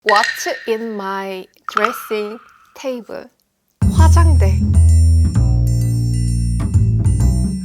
What's in my dressing table? 화장대.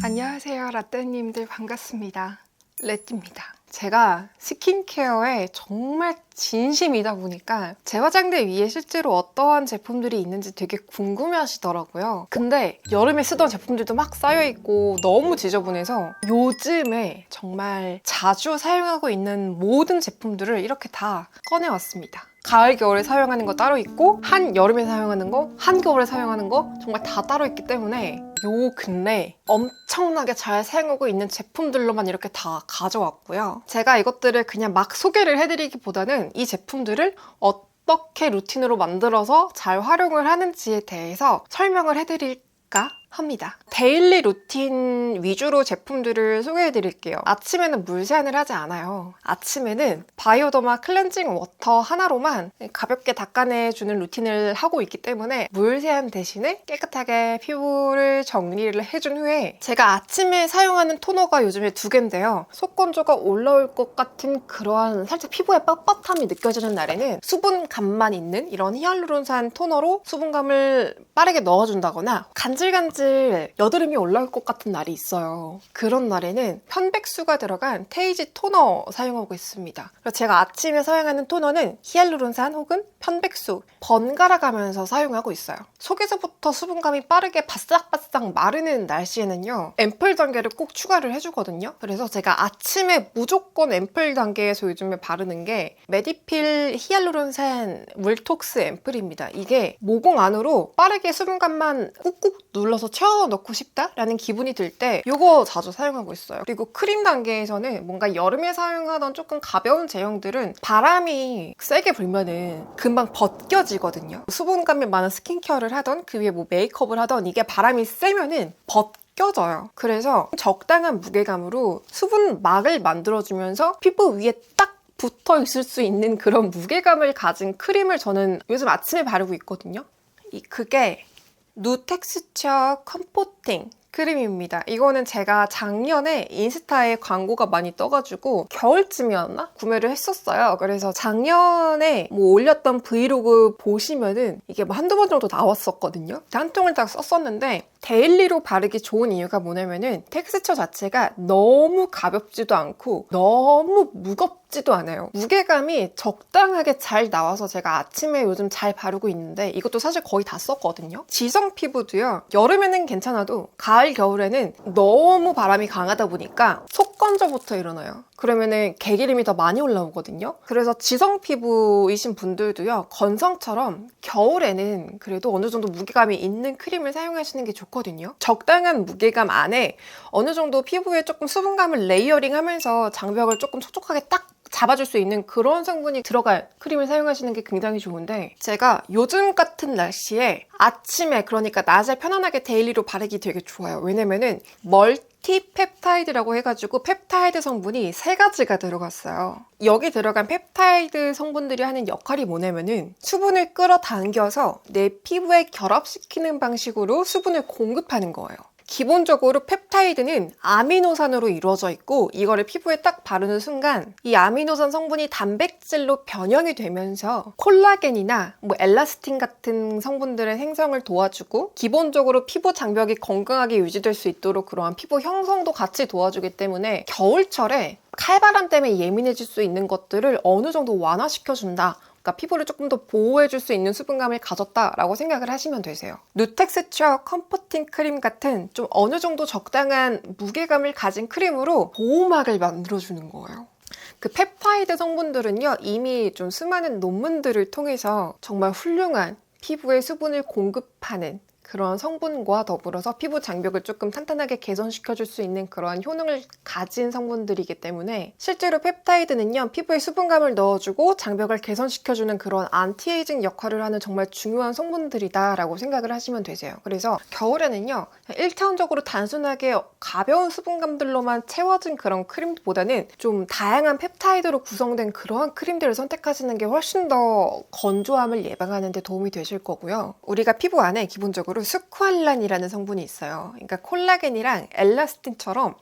안녕하세요, 라떼님들 반갑습니다. 레띠입니다. 제가 스킨케어에 정말 진심이다 보니까 제 화장대 위에 실제로 어떠한 제품들이 있는지 되게 궁금해 하시더라고요. 근데 여름에 쓰던 제품들도 막 쌓여있고 너무 지저분해서 요즘에 정말 자주 사용하고 있는 모든 제품들을 이렇게 다 꺼내왔습니다. 가을, 겨울에 사용하는 거 따로 있고 한여름에 사용하는 거, 한겨울에 사용하는 거 정말 다 따로 있기 때문에 요 근래 엄청나게 잘 사용하고 있는 제품들로만 이렇게 다 가져왔고요. 제가 이것들을 그냥 막 소개를 해드리기보다는 이 제품들을 어떻게 루틴으로 만들어서 잘 활용을 하는지에 대해서 설명을 해드릴까 합니다. 데일리 루틴 위주로 제품들을 소개해 드릴게요. 아침에는 물 세안을 하지 않아요. 아침에는 바이오더마 클렌징 워터 하나로만 가볍게 닦아내주는 루틴을 하고 있기 때문에 물 세안 대신에 깨끗하게 피부를 정리를 해준 후에 제가 아침에 사용하는 토너가 요즘에 2개인데요. 속건조가 올라올 것 같은 그러한 살짝 피부의 뻣뻣함이 느껴지는 날에는 수분감만 있는 이런 히알루론산 토너로 수분감을 빠르게 넣어준다거나 간질간질 여드름이 올라올 것 같은 날이 있어요. 그런 날에는 편백수가 들어간 테이지 토너 사용하고 있습니다. 그래서 제가 아침에 사용하는 토너는 히알루론산 혹은 편백수 번갈아 가면서 사용하고 있어요. 속에서부터 수분감이 빠르게 바싹바싹 마르는 날씨에는요, 앰플 단계를 꼭 추가를 해주거든요. 그래서 제가 아침에 무조건 앰플 단계에서 요즘에 바르는 게 메디필 히알루론산 물톡스 앰플입니다. 이게 모공 안으로 빠르게 수분감만 꾹꾹 눌러서 채워넣고 싶다라는 기분이 들 때 이거 자주 사용하고 있어요. 그리고 크림 단계에서는 뭔가 여름에 사용하던 조금 가벼운 제형들은 바람이 세게 불면은 금방 벗겨지거든요. 수분감이 많은 스킨케어를 하던 그 위에 뭐 메이크업을 하던 이게 바람이 세면은 벗겨져요. 그래서 적당한 무게감으로 수분막을 만들어주면서 피부 위에 딱 붙어 있을 수 있는 그런 무게감을 가진 크림을 저는 요즘 아침에 바르고 있거든요. 그게 누텍스처 컴포팅 크림입니다. 이거는 제가 작년에 인스타에 광고가 많이 떠가지고 겨울쯤이었나? 구매를 했었어요. 그래서 작년에 뭐 올렸던 브이로그 보시면은 이게 뭐 한두 번 정도 나왔었거든요. 한 통을 딱 썼었는데 데일리로 바르기 좋은 이유가 뭐냐면은 텍스처 자체가 너무 가볍지도 않고 너무 무겁지도 않아요. 무게감이 적당하게 잘 나와서 제가 아침에 요즘 잘 바르고 있는데 이것도 사실 거의 다 썼거든요. 지성 피부도요. 여름에는 괜찮아도 가을, 겨울에는 너무 바람이 강하다 보니까 속건조부터 일어나요. 그러면은 개기름이 더 많이 올라오거든요. 그래서 지성 피부이신 분들도요, 건성처럼 겨울에는 그래도 어느 정도 무게감이 있는 크림을 사용하시는 게 좋거든요. 적당한 무게감 안에 어느 정도 피부에 조금 수분감을 레이어링 하면서 장벽을 조금 촉촉하게 딱 잡아줄 수 있는 그런 성분이 들어갈 크림을 사용하시는 게 굉장히 좋은데, 제가 요즘 같은 날씨에 아침에, 그러니까 낮에 편안하게 데일리로 바르기 되게 좋아요. 왜냐면은 멀티펩타이드라고 해가지고 펩타이드 성분이 3가지가 들어갔어요. 여기 들어간 펩타이드 성분들이 하는 역할이 뭐냐면은 수분을 끌어당겨서 내 피부에 결합시키는 방식으로 수분을 공급하는 거예요. 기본적으로 펩타이드는 아미노산으로 이루어져 있고 이거를 피부에 딱 바르는 순간 이 아미노산 성분이 단백질로 변형이 되면서 콜라겐이나 뭐 엘라스틴 같은 성분들의 생성을 도와주고 기본적으로 피부 장벽이 건강하게 유지될 수 있도록 그러한 피부 형성도 같이 도와주기 때문에 겨울철에 칼바람 때문에 예민해질 수 있는 것들을 어느 정도 완화시켜준다. 그러니까 피부를 조금 더 보호해줄 수 있는 수분감을 가졌다라고 생각을 하시면 되세요. 누텍스처 컴포팅 크림 같은 좀 어느 정도 적당한 무게감을 가진 크림으로 보호막을 만들어주는 거예요. 그 펩타이드 성분들은요, 이미 좀 수많은 논문들을 통해서 정말 훌륭한 피부에 수분을 공급하는 그런 성분과 더불어서 피부 장벽을 조금 탄탄하게 개선시켜줄 수 있는 그러한 효능을 가진 성분들이기 때문에 실제로 펩타이드는요, 피부에 수분감을 넣어주고 장벽을 개선시켜주는 그런 안티에이징 역할을 하는 정말 중요한 성분들이다라고 생각을 하시면 되세요. 그래서 겨울에는요, 1차원적으로 단순하게 가벼운 수분감들로만 채워진 그런 크림보다는 좀 다양한 펩타이드로 구성된 그러한 크림들을 선택하시는 게 훨씬 더 건조함을 예방하는 데 도움이 되실 거고요. 우리가 피부 안에 기본적으로 스쿠알란이라는 성분이 있어요. 그러니까 콜라겐이랑 엘라스틴처럼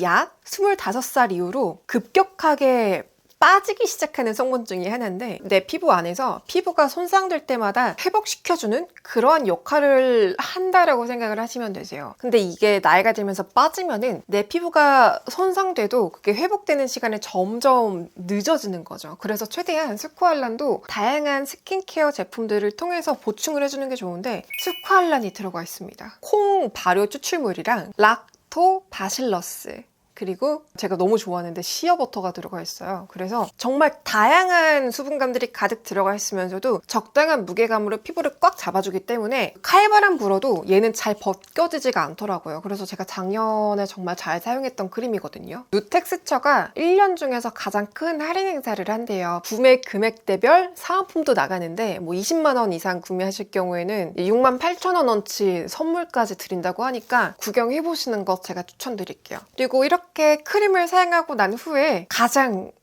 약 25살 이후로 급격하게 빠지기 시작하는 성분 중에 하나인데 내 피부 안에서 피부가 손상될 때마다 회복시켜주는 그러한 역할을 한다라고 생각을 하시면 되세요. 근데 이게 나이가 들면서 빠지면은 내 피부가 손상돼도 그게 회복되는 시간이 점점 늦어지는 거죠. 그래서 최대한 스쿠알란도 다양한 스킨케어 제품들을 통해서 보충을 해주는 게 좋은데 스쿠알란이 들어가 있습니다. 콩 발효 추출물이랑 락토바실러스 그리고 제가 너무 좋아하는데 시어버터가 들어가 있어요. 그래서 정말 다양한 수분감들이 가득 들어가 있으면서도 적당한 무게감으로 피부를 꽉 잡아주기 때문에 칼바람 불어도 얘는 잘 벗겨지지가 않더라고요. 그래서 제가 작년에 정말 잘 사용했던 크림이거든요. 누텍스처가 1년 중에서 가장 큰 할인 행사를 한대요. 구매 금액대별 사은품도 나가는데 뭐 20만 원 이상 구매하실 경우에는 68,000원어치 선물까지 드린다고 하니까 구경해보시는 것 제가 추천드릴게요. 그리고 이렇게 크림을 사용하고 난 후에 가장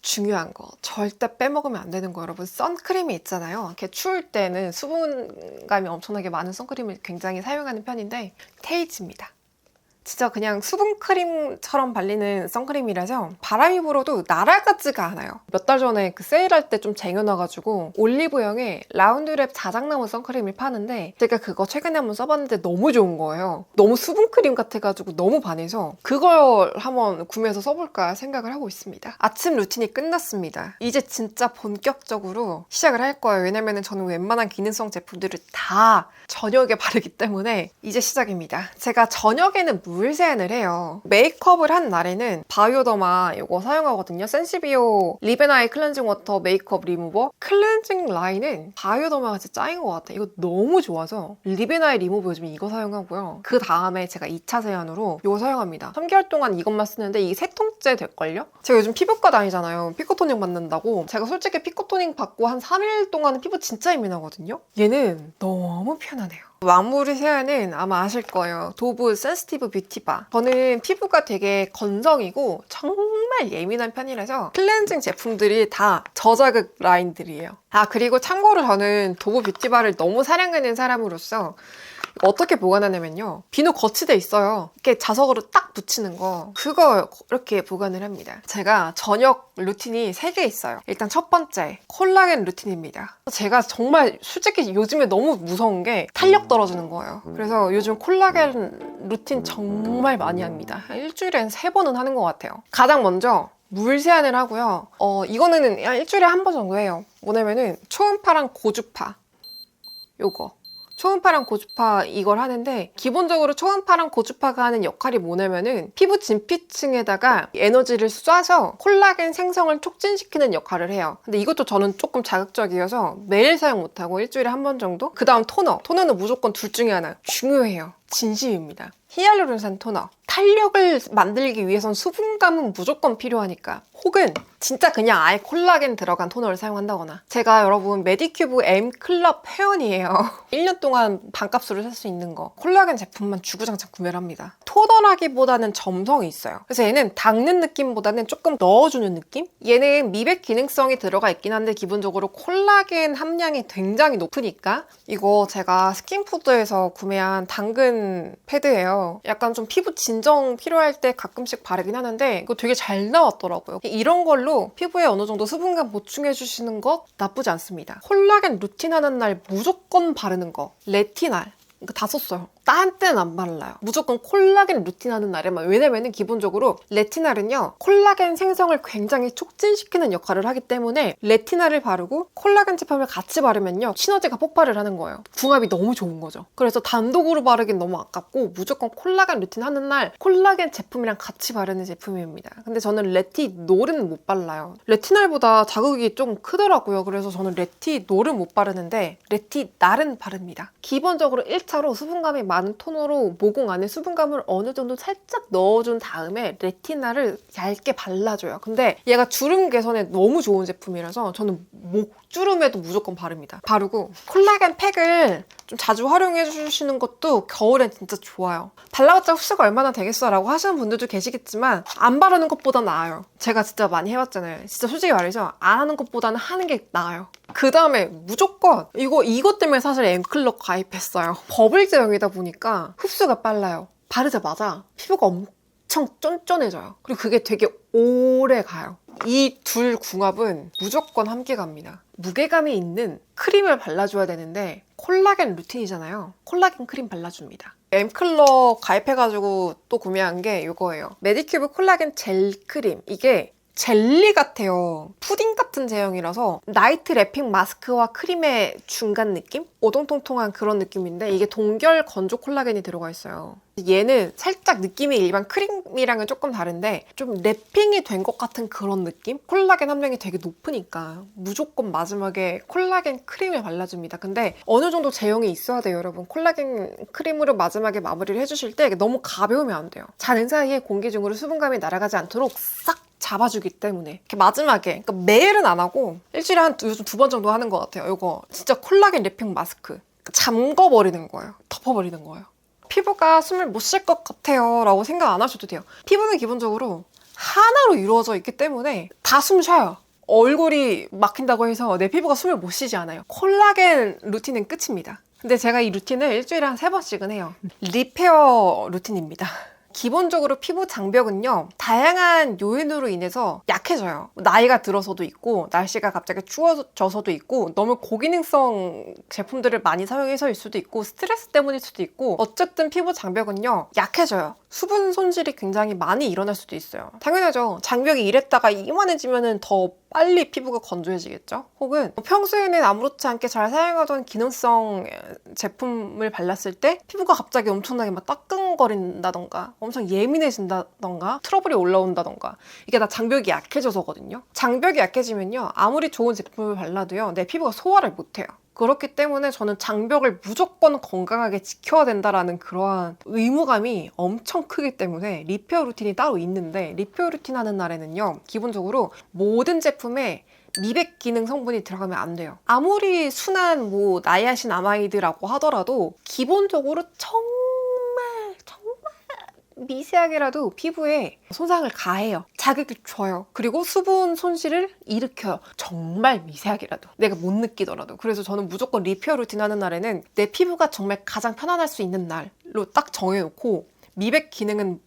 중요한 거 절대 빼먹으면 안 되는 거 여러분 선크림이 있잖아요. 이렇게 추울 때는 수분감이 엄청나게 많은 선크림을 굉장히 사용하는 편인데 테이즈입니다. 진짜 그냥 수분크림처럼 발리는 선크림이라서 바람이 불어도 날아가지가 않아요. 몇 달 전에 그 세일할 때 좀 쟁여놔가지고 올리브영에 라운드랩 자작나무 선크림을 파는데 제가 그거 최근에 한번 써봤는데 너무 좋은 거예요. 너무 수분크림 같아가지고 너무 반해서 그걸 한번 구매해서 써볼까 생각을 하고 있습니다. 아침 루틴이 끝났습니다. 이제 진짜 본격적으로 시작을 할 거예요. 왜냐면 저는 웬만한 기능성 제품들을 다 저녁에 바르기 때문에 이제 시작입니다. 제가 저녁에는 물 세안을 해요. 메이크업을 한 날에는 바이오더마 이거 사용하거든요. 센시비오 리베나이 클렌징 워터 메이크업 리무버. 클렌징 라인은 바이오더마가 진짜 짱인 것 같아요. 이거 너무 좋아서 리베나이 리무버 요즘 이거 사용하고요. 그 다음에 제가 2차 세안으로 이거 사용합니다. 3개월 동안 이것만 쓰는데 이게 3통째 될걸요? 제가 요즘 피부과 다니잖아요. 피코토닝 받는다고. 제가 솔직히 피코토닝 받고 한 3일 동안은 피부 진짜 예민하거든요. 얘는 너무 편하네요. 마무리 세안은 아마 아실 거예요. 도브 센시티브 뷰티바. 저는 피부가 되게 건성이고 정말 예민한 편이라서 클렌징 제품들이 다 저자극 라인들이에요. 그리고 참고로 저는 도브 뷰티바를 너무 사랑하는 사람으로서 어떻게 보관하냐면요. 비누 거치대 있어요. 이렇게 자석으로 딱 붙이는 거. 그거 이렇게 보관을 합니다. 제가 저녁 루틴이 3개 있어요. 일단 첫 번째, 콜라겐 루틴입니다. 제가 정말 솔직히 요즘에 너무 무서운 게 탄력 떨어지는 거예요. 그래서 요즘 콜라겐 루틴 정말 많이 합니다. 일주일에 한 3번은 하는 것 같아요. 가장 먼저 물 세안을 하고요. 이거는 일주일에 한 번 정도 해요. 뭐냐면은 초음파랑 고주파 요거. 초음파랑 고주파 이걸 하는데 기본적으로 초음파랑 고주파가 하는 역할이 뭐냐면은 피부 진피층에다가 에너지를 쏴서 콜라겐 생성을 촉진시키는 역할을 해요. 근데 이것도 저는 조금 자극적이어서 매일 사용 못하고 일주일에 한 번 정도? 그 다음 토너. 토너는 무조건 둘 중에 하나. 중요해요. 진심입니다. 히알루론산 토너. 탄력을 만들기 위해선 수분감은 무조건 필요하니까. 혹은 진짜 그냥 아예 콜라겐 들어간 토너를 사용한다거나. 제가 여러분 메디큐브 M 클럽 회원이에요. 1년 동안 반값으로 살 수 있는 거. 콜라겐 제품만 주구장창 구매를 합니다. 토너라기보다는 점성이 있어요. 그래서 얘는 닦는 느낌보다는 조금 넣어주는 느낌? 얘는 미백 기능성이 들어가 있긴 한데 기본적으로 콜라겐 함량이 굉장히 높으니까 이거 제가 스킨푸드에서 구매한 당근 패드예요. 약간 좀 피부 진정 필요할 때 가끔씩 바르긴 하는데 이거 되게 잘 나왔더라고요. 이런 걸로 피부에 어느 정도 수분감 보충해 주시는 것 나쁘지 않습니다. 콜라겐 루틴 하는 날 무조건 바르는 거. 레티날. 이거 다 썼어요. 딴 때는 안 발라요. 무조건 콜라겐 루틴 하는 날에만. 왜냐면은 기본적으로 레티날은요 콜라겐 생성을 굉장히 촉진시키는 역할을 하기 때문에 레티날을 바르고 콜라겐 제품을 같이 바르면요 시너지가 폭발을 하는 거예요. 궁합이 너무 좋은 거죠. 그래서 단독으로 바르긴 너무 아깝고 무조건 콜라겐 루틴 하는 날 콜라겐 제품이랑 같이 바르는 제품입니다. 근데 저는 레티놀은 못 발라요. 레티날보다 자극이 좀 크더라고요. 그래서 저는 레티놀은 못 바르는데 레티날은 바릅니다. 기본적으로 1차로 수분감이 많은 토너로 모공 안에 수분감을 어느 정도 살짝 넣어준 다음에 레티나를 얇게 발라줘요. 근데 얘가 주름 개선에 너무 좋은 제품이라서 저는 목주름에도 무조건 바릅니다. 바르고 콜라겐 팩을 좀 자주 활용해 주시는 것도 겨울엔 진짜 좋아요. 발라봤자 흡수가 얼마나 되겠어 라고 하시는 분들도 계시겠지만 안 바르는 것보다 나아요. 제가 진짜 많이 해봤잖아요. 진짜 솔직히 말해서 안 하는 것보다는 하는 게 나아요. 그 다음에 무조건 이것 때문에 사실 M클럽 가입했어요. 버블 제형이다 보니까 흡수가 빨라요. 바르자마자 피부가 엄청 엄청 쫀쫀해져요. 그리고 그게 되게 오래 가요. 이 둘 궁합은 무조건 함께 갑니다. 무게감이 있는 크림을 발라줘야 되는데 콜라겐 루틴이잖아요. 콜라겐 크림 발라줍니다. 엠클러 가입해가지고 또 구매한 게 이거예요. 메디큐브 콜라겐 젤 크림. 이게 젤리 같아요. 푸딩 같은 제형이라서 나이트 랩핑 마스크와 크림의 중간 느낌? 오동통통한 그런 느낌인데 이게 동결 건조 콜라겐이 들어가 있어요. 얘는 살짝 느낌이 일반 크림이랑은 조금 다른데 좀 랩핑이 된 것 같은 그런 느낌? 콜라겐 함량이 되게 높으니까 무조건 마지막에 콜라겐 크림을 발라줍니다. 근데 어느 정도 제형이 있어야 돼요, 여러분. 콜라겐 크림으로 마지막에 마무리를 해주실 때 너무 가벼우면 안 돼요. 자는 사이에 공기 중으로 수분감이 날아가지 않도록 싹 잡아주기 때문에 이렇게 마지막에, 그러니까 매일은 안 하고 일주일에 요즘 2번 정도 하는 것 같아요. 이거 진짜 콜라겐 랩핑 마스크 잠궈버리는 거예요. 덮어버리는 거예요. 피부가 숨을 못 쉴 것 같아요 라고 생각 안 하셔도 돼요. 피부는 기본적으로 하나로 이루어져 있기 때문에 다 숨 쉬어요. 얼굴이 막힌다고 해서 내 피부가 숨을 못 쉬지 않아요. 콜라겐 루틴은 끝입니다. 근데 제가 이 루틴을 일주일에 한 3번씩은 해요. 리페어 루틴입니다. 기본적으로 피부 장벽은요, 다양한 요인으로 인해서 약해져요. 나이가 들어서도 있고, 날씨가 갑자기 추워져서도 있고, 너무 고기능성 제품들을 많이 사용해서일 수도 있고, 스트레스 때문일 수도 있고, 어쨌든 피부 장벽은요, 약해져요. 수분 손실이 굉장히 많이 일어날 수도 있어요. 당연하죠. 장벽이 이랬다가 이만해지면 더 빨리 피부가 건조해지겠죠? 혹은 평소에는 아무렇지 않게 잘 사용하던 기능성 제품을 발랐을 때 피부가 갑자기 엄청나게 막 따끔거린다던가 엄청 예민해진다던가 트러블이 올라온다던가 이게 다 장벽이 약해져서거든요. 장벽이 약해지면요, 아무리 좋은 제품을 발라도요, 내 피부가 소화를 못해요. 그렇기 때문에 저는 장벽을 무조건 건강하게 지켜야 된다라는 그러한 의무감이 엄청 크기 때문에 리페어 루틴이 따로 있는데, 리페어 루틴 하는 날에는요, 기본적으로 모든 제품에 미백 기능 성분이 들어가면 안 돼요. 아무리 순한 나이아신아마이드라고 하더라도 기본적으로 정말 미세하게라도 피부에 손상을 가해요. 자극을 줘요. 그리고 수분 손실을 일으켜요. 정말 미세하게라도. 내가 못 느끼더라도. 그래서 저는 무조건 리페어 루틴 하는 날에는 내 피부가 정말 가장 편안할 수 있는 날로 딱 정해놓고 미백 기능은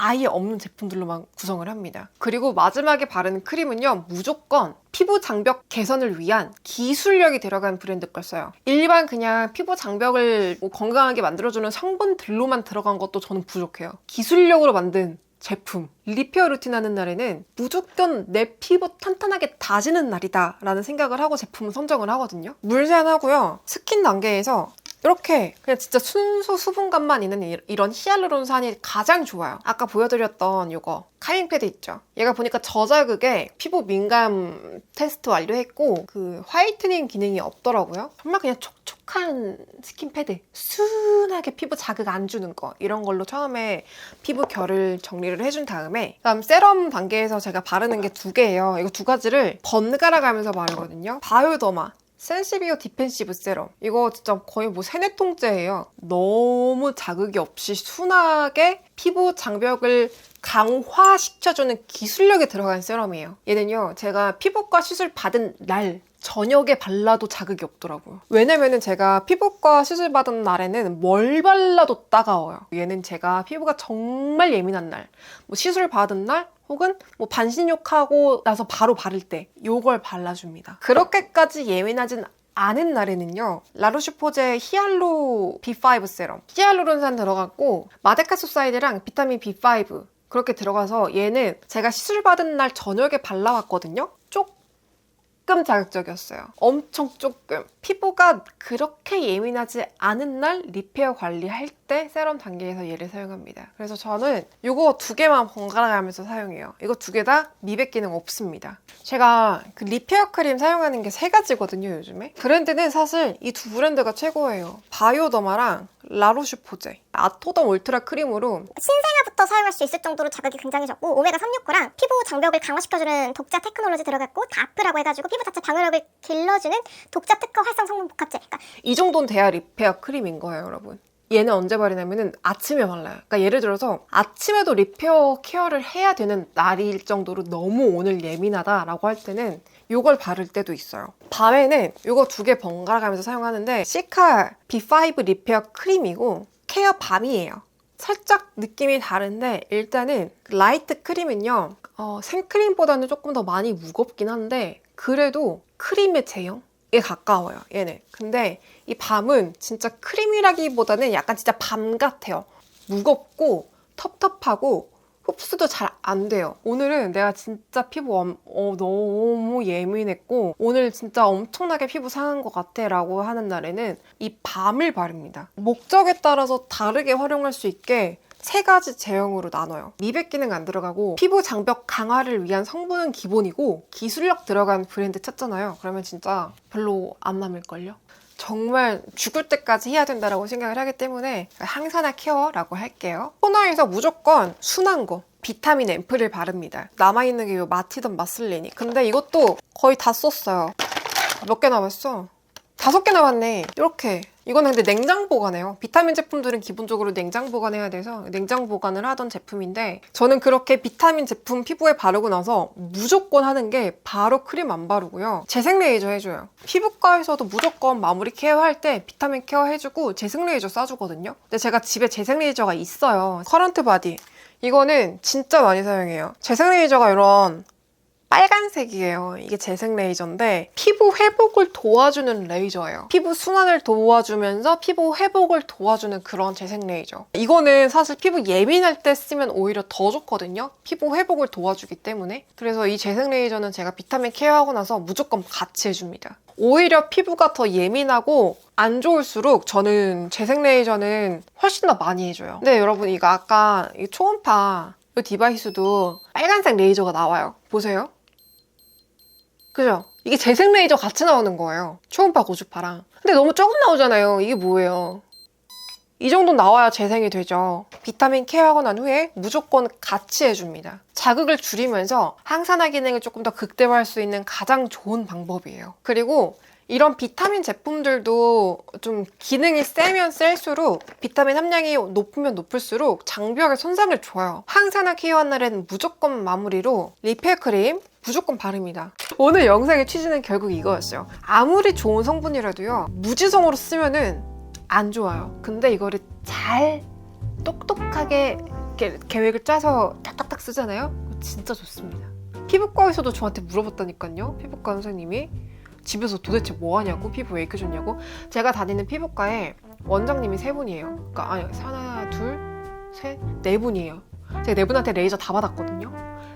아예 없는 제품들로만 구성을 합니다. 그리고 마지막에 바르는 크림은요, 무조건 피부 장벽 개선을 위한 기술력이 들어간 브랜드 걸 써요. 일반 그냥 피부 장벽을 건강하게 만들어주는 성분들로만 들어간 것도 저는 부족해요. 기술력으로 만든 제품. 리페어 루틴 하는 날에는 무조건 내 피부 탄탄하게 다지는 날이다 라는 생각을 하고 제품을 선정을 하거든요. 물 제한하고요, 스킨 단계에서 이렇게 그냥 진짜 순수 수분감만 있는 이런 히알루론산이 가장 좋아요. 아까 보여드렸던 이거 카밍 패드 있죠? 얘가 보니까 저자극에 피부 민감 테스트 완료했고 그 화이트닝 기능이 없더라고요. 정말 그냥 촉촉한 스킨 패드, 순하게 피부 자극 안 주는 거, 이런 걸로 처음에 피부 결을 정리를 해준 다음에, 그다음 세럼 단계에서 제가 바르는 게 2개예요. 이거 2가지를 번갈아 가면서 바르거든요. 바이오더마 센시비오 디펜시브 세럼. 이거 진짜 거의 3-4통째예요. 너무 자극이 없이 순하게 피부 장벽을 강화시켜주는 기술력이 들어간 세럼이에요. 얘는요, 제가 피부과 시술 받은 날 저녁에 발라도 자극이 없더라고요. 왜냐면은 제가 피부과 시술 받은 날에는 뭘 발라도 따가워요. 얘는 제가 피부가 정말 예민한 날, 시술 받은 날, 혹은 반신욕하고 나서 바로 바를 때 요걸 발라줍니다. 그렇게까지 예민하진 않은 날에는요, 라로슈포제 히알루 B5 세럼. 히알루론산 들어갔고 마데카소사이드랑 비타민 B5 그렇게 들어가서 얘는 제가 시술 받은 날 저녁에 발라왔거든요. 조금 자극적이었어요. 엄청 조금. 피부가 그렇게 예민하지 않은 날 리페어 관리할 때 세럼 단계에서 얘를 사용합니다. 그래서 저는 이거 2개만 번갈아 가면서 사용해요. 이거 2개 다 미백 기능 없습니다. 제가 그 리페어 크림 사용하는 게 3가지거든요, 요즘에. 브랜드는 사실 이 2 브랜드가 최고예요. 바이오더마랑 라로슈포제. 아토덤 울트라 크림으로 신생아부터 사용할 수 있을 정도로 자극이 굉장히 적고, 오메가 369랑 피부 장벽을 강화시켜주는 독자 테크놀로지 들어갔고, 다프라고 해가지고 피부 자체 방어력을 길러주는 독자 특허 활성 성분 복합제. 그러니까 이 정도는 돼야 리페어 크림인 거예요, 여러분. 얘는 언제 바르냐면은 아침에 발라요. 그러니까 예를 들어서 아침에도 리페어 케어를 해야 되는 날일 정도로 너무 오늘 예민하다라고 할 때는 이걸 바를 때도 있어요. 밤에는 이거 2개 번갈아 가면서 사용하는데 시카 B5 리페어 크림이고 케어 밤이에요. 살짝 느낌이 다른데 일단은 라이트 크림은요 생크림보다는 조금 더 많이 무겁긴 한데 그래도 크림의 제형에 가까워요 얘는. 근데 이 밤은 진짜 크림이라기보다는 약간 진짜 밤 같아요. 무겁고 텁텁하고 흡수도 잘 안 돼요. 오늘은 내가 진짜 피부 너무 예민했고 오늘 진짜 엄청나게 피부 상한 것 같아 라고 하는 날에는 이 밤을 바릅니다. 목적에 따라서 다르게 활용할 수 있게 3가지 제형으로 나눠요. 미백 기능 안 들어가고 피부 장벽 강화를 위한 성분은 기본이고 기술력 들어간 브랜드 찾잖아요. 그러면 진짜 별로 안 남을걸요? 정말 죽을 때까지 해야 된다고 생각을 하기 때문에 항산화 케어라고 할게요. 토너에서 무조건 순한 거 비타민 앰플을 바릅니다. 남아있는 게 이 마티던 마슬리니. 근데 이것도 거의 다 썼어요. 몇 개 남았어? 5개 남았네. 이렇게. 이거는 근데 냉장 보관해요. 비타민 제품들은 기본적으로 냉장 보관해야 돼서 냉장 보관을 하던 제품인데 저는 그렇게 비타민 제품 피부에 바르고 나서 무조건 하는 게 바로 크림 안 바르고요. 재생 레이저 해줘요. 피부과에서도 무조건 마무리 케어할 때 비타민 케어 해주고 재생 레이저 쏴주거든요. 근데 제가 집에 재생 레이저가 있어요. 커런트 바디. 이거는 진짜 많이 사용해요. 재생 레이저가 이런 빨간색이에요. 이게 재생 레이저인데 피부 회복을 도와주는 레이저예요. 피부 순환을 도와주면서 피부 회복을 도와주는 그런 재생 레이저. 이거는 사실 피부 예민할 때 쓰면 오히려 더 좋거든요. 피부 회복을 도와주기 때문에. 그래서 이 재생 레이저는 제가 비타민 케어하고 나서 무조건 같이 해줍니다. 오히려 피부가 더 예민하고 안 좋을수록 저는 재생 레이저는 훨씬 더 많이 해줘요. 근데 여러분 이거 아까 이 초음파 이 디바이스도 빨간색 레이저가 나와요. 보세요. 그죠? 이게 재생 레이저 같이 나오는 거예요. 초음파, 고주파랑. 근데 너무 조금 나오잖아요. 이게 뭐예요? 이 정도 나와야 재생이 되죠. 비타민 케어하고 난 후에 무조건 같이 해줍니다. 자극을 줄이면서 항산화 기능을 조금 더 극대화할 수 있는 가장 좋은 방법이에요. 그리고 이런 비타민 제품들도 좀 기능이 세면 셀수록 비타민 함량이 높으면 높을수록 장벽에 손상을 줘요. 항산화 케어한 날에는 무조건 마무리로 리페어 크림 무조건 바릅니다. 오늘 영상의 취지는 결국 이거였어요. 아무리 좋은 성분이라도요 무지성으로 쓰면은 안 좋아요. 근데 이거를 잘 똑똑하게 이렇게 계획을 짜서 딱딱딱 쓰잖아요. 진짜 좋습니다. 피부과에서도 저한테 물어봤다니까요. 피부과 선생님이 집에서 도대체 뭐 하냐고, 피부 왜 이렇게 좋냐고. 제가 다니는 피부과에 원장님이 3분이에요. 그러니까 아니 하나, 둘, 셋, 4분이에요. 제가 4분한테 레이저 다 받았거든요.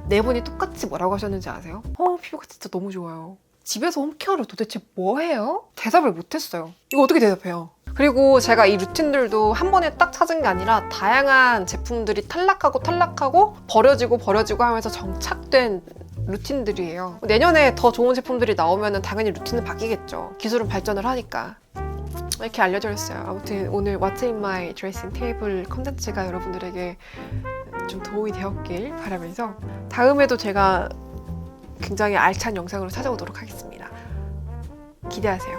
4분이 똑같이 뭐라고 하셨는지 아세요? 피부가 진짜 너무 좋아요. 집에서 홈케어를 도대체 뭐 해요? 대답을 못했어요. 이거 어떻게 대답해요? 그리고 제가 이 루틴들도 한 번에 딱 찾은 게 아니라 다양한 제품들이 탈락하고 버려지고 하면서 정착된 루틴들이에요. 내년에 더 좋은 제품들이 나오면 당연히 루틴은 바뀌겠죠. 기술은 발전을 하니까. 이렇게 알려드렸어요. 아무튼 오늘 What's in my dressing table 컨텐츠가 여러분들에게 좀 도움이 되었길 바라면서 다음에도 제가 굉장히 알찬 영상으로 찾아오도록 하겠습니다. 기대하세요.